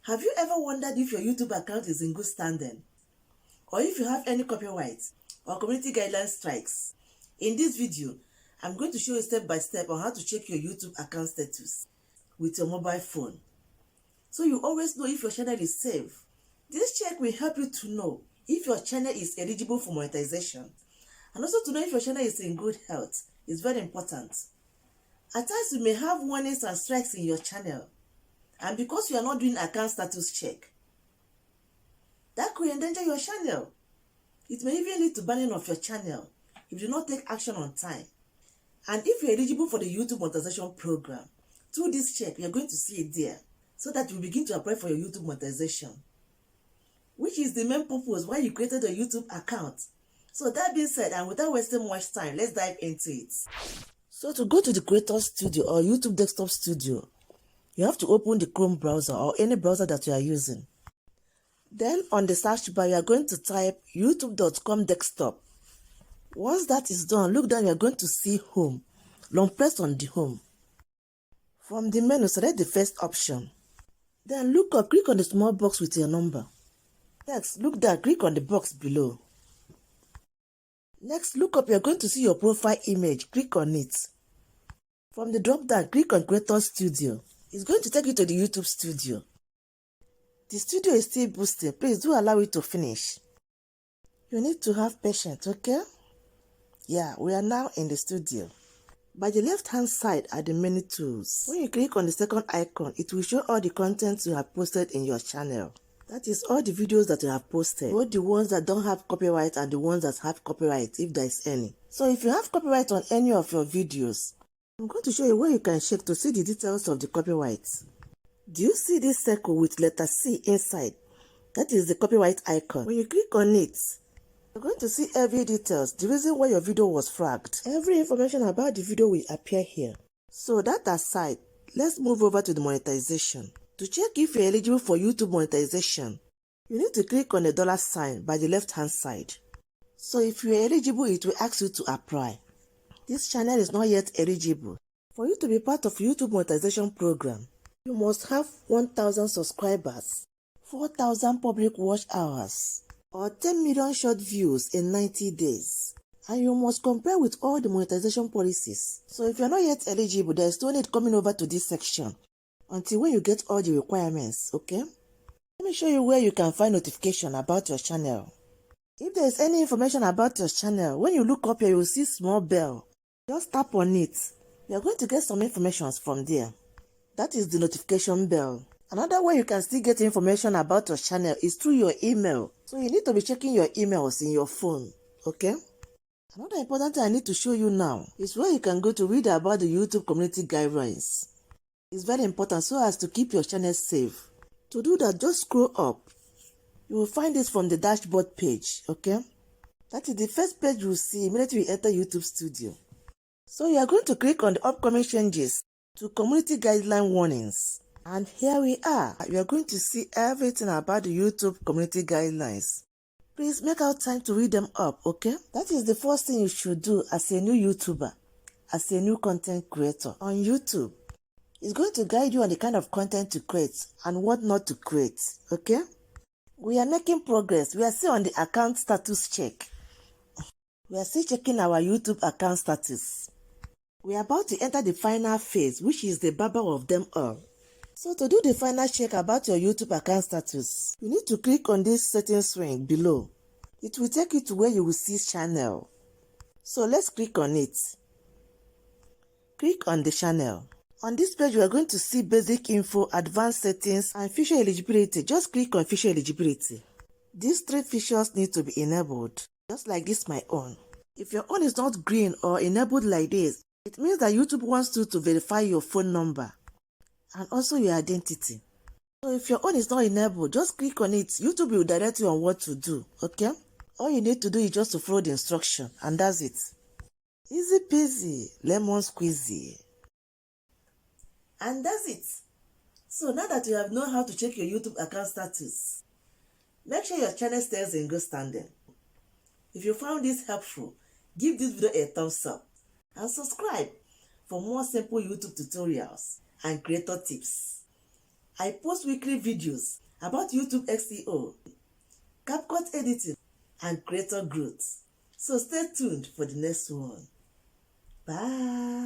Have you ever wondered if your YouTube account is in good standing? Or if you have any copyright or community guideline strikes? In this video, I'm going to show you step by step on how to check your YouTube account status with your mobile phone, so you always know if your channel is safe. This check will help you to know if your channel is eligible for monetization, and also to know if your channel is in good health. It's very important. At times you may have warnings and strikes in your channel, and because you are not doing account status check, that could endanger your channel. It may even lead to banning of your channel if you do not take action on time. And if you're eligible for the YouTube monetization program, through this check, you're going to see it there, so that you begin to apply for your YouTube monetization, which is the main purpose why you created a YouTube account. So that being said, and without wasting much time, let's dive into it. So to go to the Creator Studio or YouTube Desktop Studio, you have to open the Chrome browser or any browser that you are using. Then on the search bar, you are going to type youtube.com desktop. Once that is done, look down, you are going to see Home. Long press on the Home. From the menu, select the first option. Then look up, click on the small box with your number. Next, look down, click on the box below. Next, look up, you are going to see your profile image. Click on it. From the drop down, click on Creator Studio. It's going to take you to the YouTube studio. The studio is still boosting. Please do allow it to finish. You need to have patience, okay? Yeah, we are now in the studio. By the left hand side are the menu tools. When you click on the second icon, it will show all the content you have posted in your channel. That is all the videos that you have posted, both the ones that don't have copyright and the ones that have copyright, if there is any. So if you have copyright on any of your videos, I'm going to show you where you can check to see the details of the copyright. Do you see this circle with letter C inside? That is the copyright icon. When you click on it, you're going to see every details, the reason why your video was flagged. Every information about the video will appear here. So that aside, let's move over to the monetization. To check if you're eligible for YouTube monetization, you need to click on the $sign by the left hand side. So if you're eligible, it will ask you to apply. This channel is not yet eligible. For you to be part of YouTube monetization program, you must have 1,000 subscribers, 4,000 public watch hours, or 10 million short views in 90 days. And you must compare with all the monetization policies. So if you're not yet eligible, there's no need coming over to this section until when you get all the requirements, okay? Let me show you where you can find notification about your channel. If there's any information about your channel, when you look up here, you will see small bell. Just tap on it. You're going to get some information from there. That is the notification bell. Another way you can still get information about your channel is through your email. So you need to be checking your emails in your phone, okay? Another important thing I need to show you now is where you can go to read about the YouTube community guidelines. It's very important so as to keep your channel safe. To do that, just scroll up. You will find this from the dashboard page, okay? That is the first page you will see immediately you enter YouTube Studio. So you are going to click on the upcoming changes to community guideline warnings. And here we are. You are going to see everything about the YouTube community guidelines. Please make out time to read them up, okay? That is the first thing you should do as a new YouTuber, as a new content creator on YouTube. It's going to guide you on the kind of content to create and what not to create, okay? We are making progress. We are still on the account status check. We are still checking our YouTube account status. We are about to enter the final phase, which is the bubble of them all. So to do the final check about your YouTube account status, you need to click on this settings ring below. It will take you to where you will see channel. So let's click on it. Click on the channel. On this page, we are going to see basic info, advanced settings, and feature eligibility. Just click on feature eligibility. These three features need to be enabled, just like this my own. If your own is not green or enabled like this, it means that YouTube wants you to verify your phone number and also your identity. So if your own is not enabled, just click on it. YouTube will direct you on what to do, okay? All you need to do is just to follow the instruction, and that's it. Easy peasy, lemon squeezy. And that's it. So now that you have known how to check your YouTube account status, make sure your channel stays in good standing. If you found this helpful, give this video a thumbs up and subscribe for more simple YouTube tutorials and creator tips. I post weekly videos about YouTube SEO, CapCut editing, and creator growth. So stay tuned for the next one. Bye.